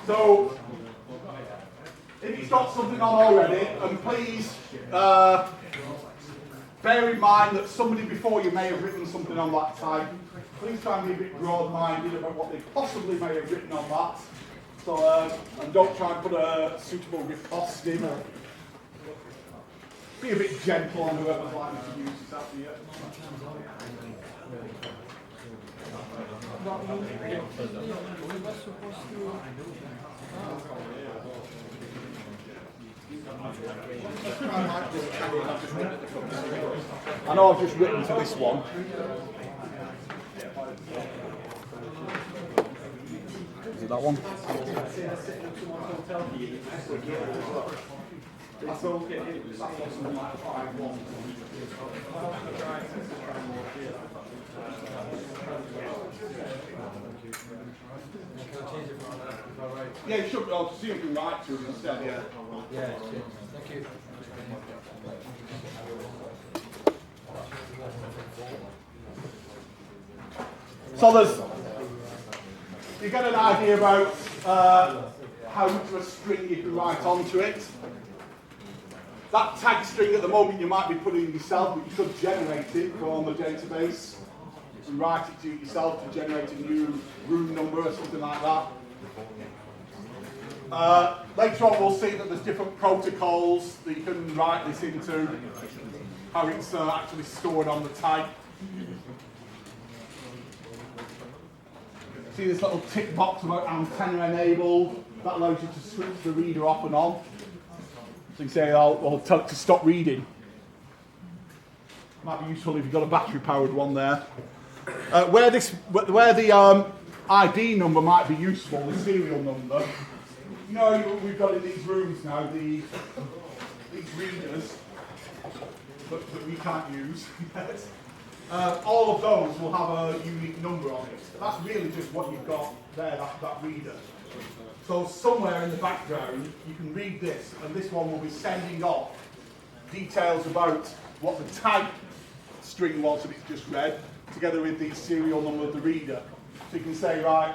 So, if you've got something on already, and please bear in mind that somebody before you may have written something on that type. Please try and be a bit broad-minded about what they possibly may have written on that. So, and don't try and put a suitable riposte in, or be a bit gentle on whoever's likely to use this after you. I know I've just written to this one. Is it that one? Yeah, you should. I'll see if you can write to it instead. Yeah. Yeah. Thank you. So you get an idea about how much of a string you can write onto it. That tag string at the moment you might be putting yourself, but you could generate it from the database and write it to yourself to generate a new room number or something like that. Later on we'll see that there's different protocols that you can write this into, how it's actually stored on the type. See this little tick box about antenna enabled, that allows you to switch the reader off and on. So you say, I'll tell it to stop reading. Might be useful if you've got a battery powered one there. Where the ID number might be useful, the serial number. You know, we've got in these rooms now these readers that we can't use yet. All of those will have a unique number on it. That's really just what you've got there, that reader. So somewhere in the background, you can read this, and this one will be sending off details about what the type string was that it's just read, together with the serial number of the reader. So you can say, right,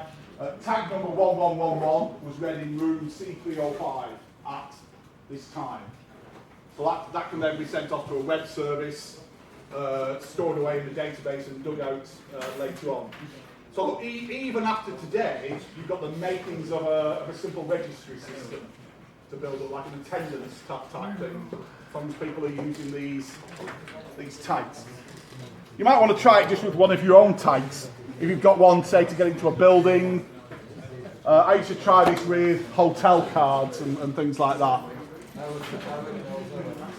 tag number 1111 was read in room C305 at this time. So that can then be sent off to a web service, stored away in the database and dug out later on. So even after today, you've got the makings of a simple registry system to build up, like an attendance type thing. Some people are using these tags. You might want to try it just with one of your own tags. If you've got one, say, to get into a building. I used to try this with hotel cards and things like that.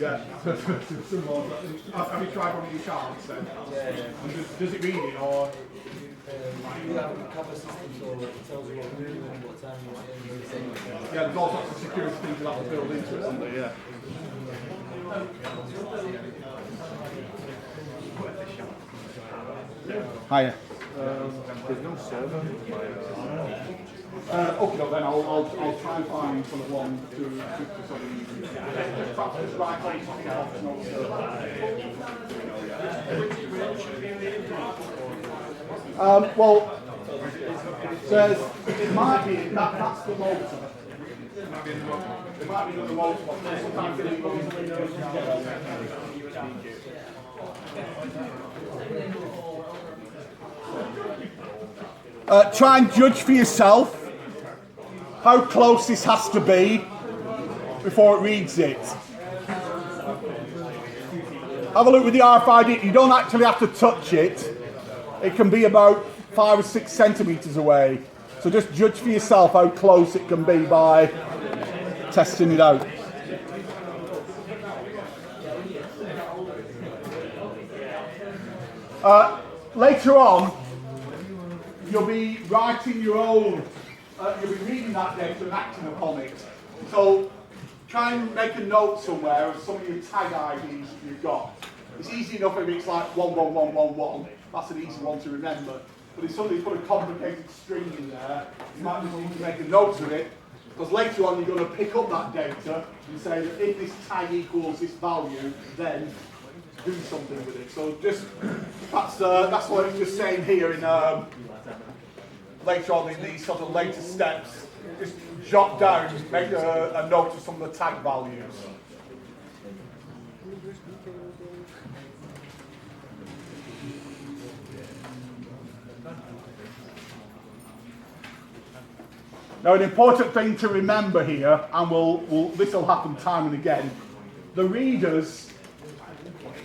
Yeah. Have you tried one of your cards then? Yeah. And does it read it or? We have a cover system so it tells you what room and what time you're in. Yeah, there's all sorts of security things that have to build into it, isn't there? Yeah. Hiya. There's no server. Okay, well then I'll try and find sort of one to sort of perhaps just write on something else, no server. Well, says it might be that's the motor. It might be in the motor. Sometimes they leave those windows together. Try and judge for yourself how close this has to be before it reads it. Have a look with the RFID. You don't actually have to touch it. It can be about 5 or 6 centimetres away. So just judge for yourself how close it can be by testing it out. Later on, you'll be writing your own, you'll be reading that data and acting upon it. So try and make a note somewhere of some of your tag IDs you've got. It's easy enough if it's like 11111, that's an easy one to remember. But if somebody's put a complicated string in there, you might just need to make a note of it, because later on you're going to pick up that data and say that if this tag equals this value, then do something with it. So just that's what it's just saying here in later on in these sort of later steps. just jot down, make a note of some of the tag values. Now, an important thing to remember here, and this will happen time and again, the readers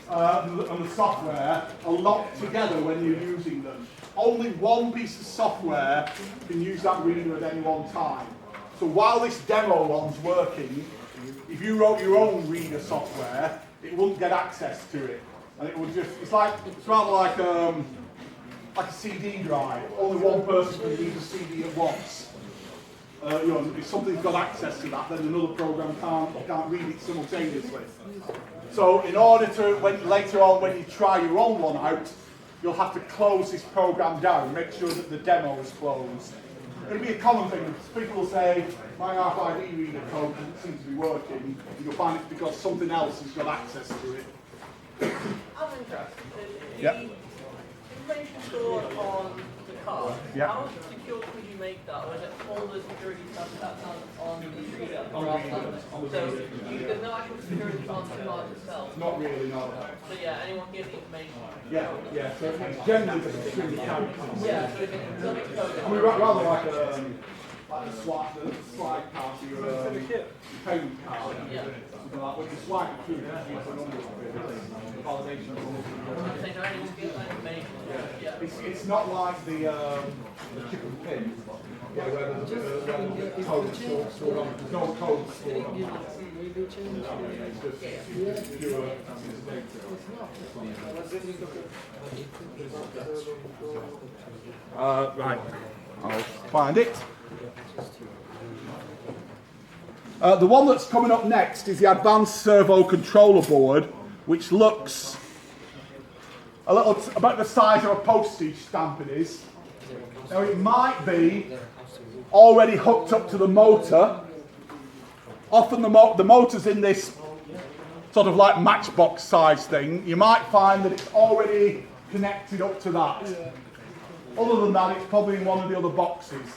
and the software are locked together when you're using them. Only one piece of software can use that reader at any one time. So while this demo one's working, if you wrote your own reader software, it wouldn't get access to it. And it would just, it's rather like a CD drive. Only one person can read a CD at once. If something's got access to that, then another program can't read it simultaneously. So in order to, later on when you try your own one out, you'll have to close this program down, make sure that the demo is closed. It'll be a common thing. People will say, my RFID reader code doesn't seem to be working, and you'll find it's because something else has got access to it. I'm interested. Yep. Information stored on the card. Yep. How secure could you make that? Or is it all the security stuff that's on the reader? There's no actual security on the card itself. Not really, no. So yeah, anyone can get the information. Yeah. So it's generally just extremely characters. Yeah, so it's code. I mean, rather like a slide card to your payment card. Yeah. Something like when you swipe it through, it's a number of it. Validation. So anyone can get that information. Yeah. It's not like the chip and pin. Yeah, where the code stored on. There's no code stored on. Right. I'll find it. The one that's coming up next is the Advanced Servo Controller Board, which looks about the size of a postage stamp it is. Now it might be already hooked up to the motor. Often the motor's in this sort of like matchbox size thing. You might find that it's already connected up to that. Other than that, it's probably in one of the other boxes.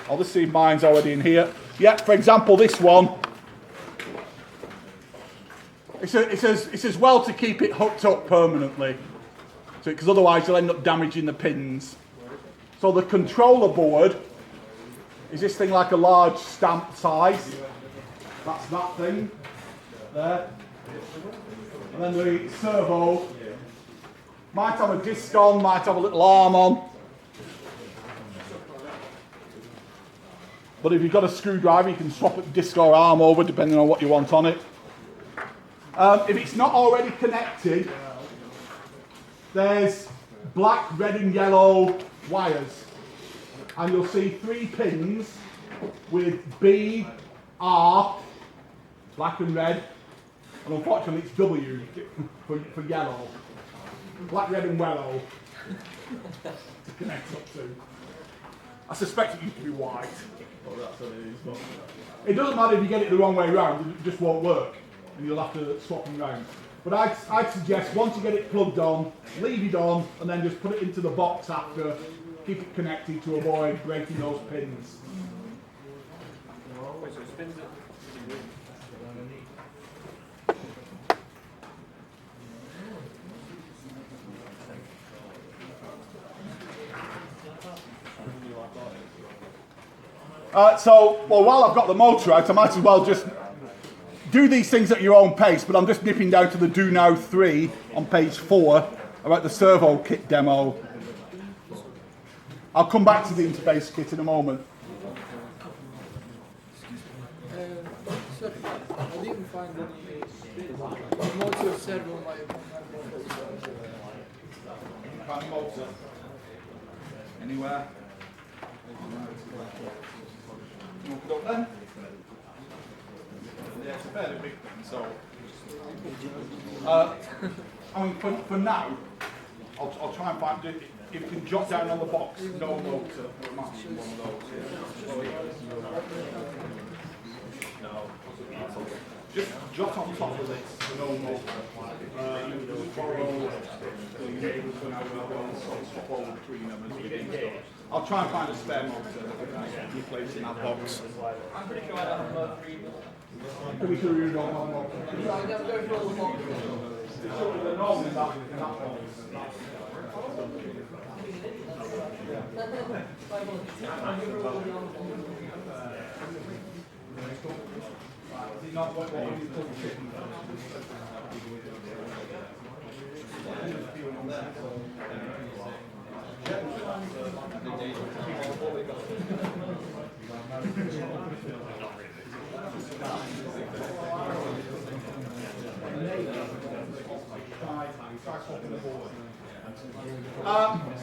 I'll just see if mine's already in here. Yeah, for example, this one. It says well to keep it hooked up permanently, because otherwise you'll end up damaging the pins. So the controller board is this thing like a large stamp size. That's that thing there. And then the servo might have a disc on, might have a little arm on. But if you've got a screwdriver, you can swap a disc or arm over depending on what you want on it. If it's not already connected, there's black, red and yellow wires. And you'll see 3 pins with B, R, black and red, and unfortunately it's W for yellow. Black, red and yellow to connect up to. I suspect it used to be white. Well, that's what it is, but it doesn't matter if you get it the wrong way around, it just won't work. And you'll have to swap them around. But I'd suggest once you get it plugged on, leave it on, and then just put it into the box after. Keep it connected to avoid breaking those pins. While I've got the motor out, I might as well just do these things at your own pace, but I'm just nipping down to the Do Now 3 on page 4 about the servo kit demo. I'll come back to the interface kit in a moment. Sorry, I didn't find any motor servo on my Find the motor. Anywhere? Look it up then. Yeah, it's a fairly big thing, so. I mean, for now, I'll try and find it. If you can jot down on the box, no motor, it might be one of those. No. Just jot on top of this, no motor. You just borrow, swap over between them as you get stuff. I'll try and find a spare motor that we can replace in that box. I'm pretty sure I don't have a motor either. Pretty sure you don't have a motor. So I never go through all the boxes. They're not in that box.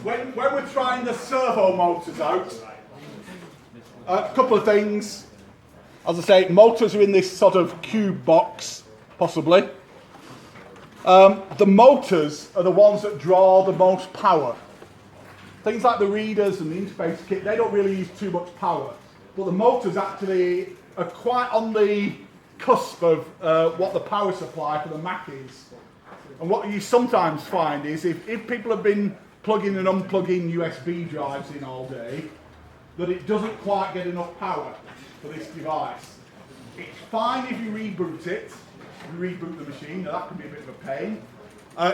When we're trying the servo motors out, a couple of things. As I say, motors are in this sort of cube box, possibly. The motors are the ones that draw the most power. Things like the readers and the interface kit, they don't really use too much power. But the motors actually are quite on the cusp of what the power supply for the Mac is. And what you sometimes find is if people have been plugging and unplugging USB drives in all day, that it doesn't quite get enough power for this device. It's fine if you reboot it, you reboot the machine, now that can be a bit of a pain.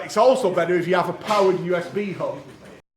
It's also better if you have a powered USB hub.